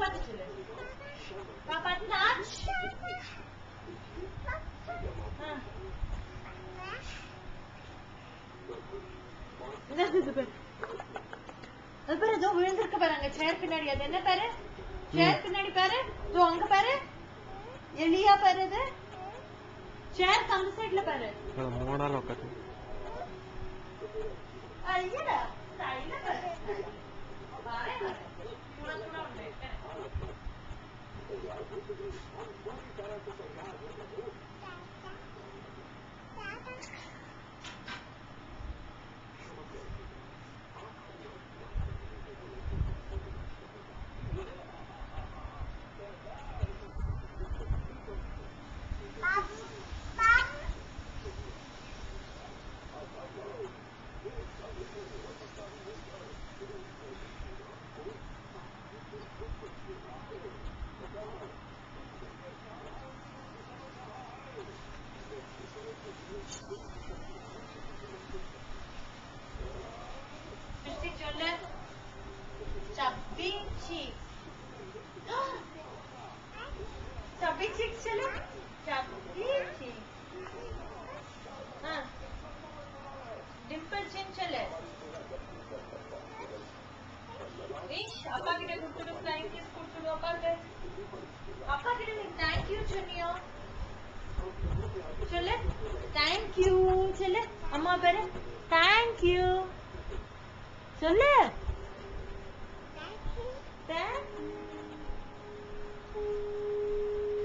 பார்த்து சொல்லு. பாப்பா touch. என்னது பேர்? அது பேரு ஏதோ விழுந்திருக்க பாருங்க சேர் பின்னாடி. அது என்ன பாரு? சேர் பின்னாடி பாரு. தோ அங்க பாரு. எலியா பாரு அது. சேர் அந்த சைடுல பாரு. மோடால உட்காரு. ஐயடா ஸ்டைல பாரு. பாரு பாரு. கூட கூட உண்டு. Chubby cheeks चलो. Chubby cheeks. हाँ. Dimple chin चले. इश आपा किधर गुट्टू flying kiss गुट्टू आपा के. आपा किधर thank you चुनियो. चले. Thank you चले. अम्मा बेरे. Thank you. चले. Thank you.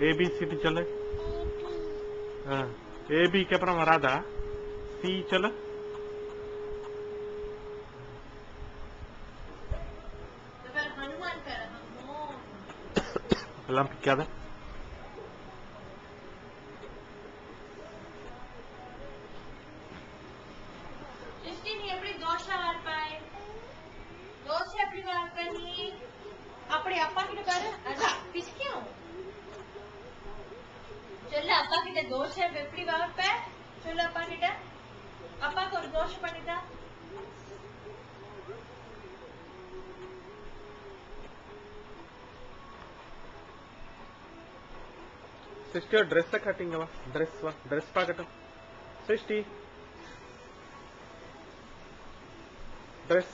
ABCD चले. हाँ AB के अப்புறம் வராதா? C चले. तो फिर हनुमान कर हनुमान. எல்லாம் பிக்காத. जिसकी नहीं अपनी दोषा वार पाए. दोषा अपनी वार करनी. अपने अप्पा की कर अरे पिछ क्यों? चल अप्पा की दोष है वेपड़ी वार पे. चल अप्पा की अप्पा को दोष पड़ेगा. सिस्टर ड्रेस कटिंग वा ड्रेस पाकटो सिस्टी ड्रेस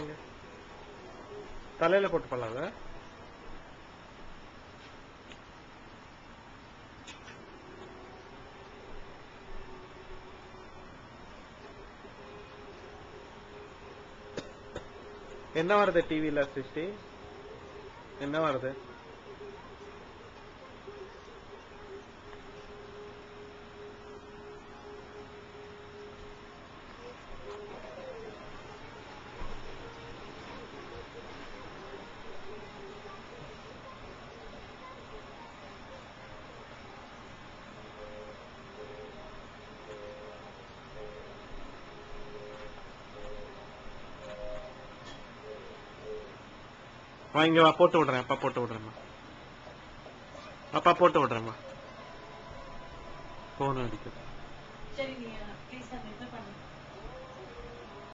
எங்க தலையில போட்டு பல்லாத என்ன வருது டிவில சிஸ்டி என்ன வருது வாங்க வா போட்டு விடுறேன் அப்பா போட்டு விடுறேம்மா அப்பா போட்டு விடுறேம்மா போன் அடிக்குது சரி நீ ப்ளீஸ் அந்த இது பண்ணு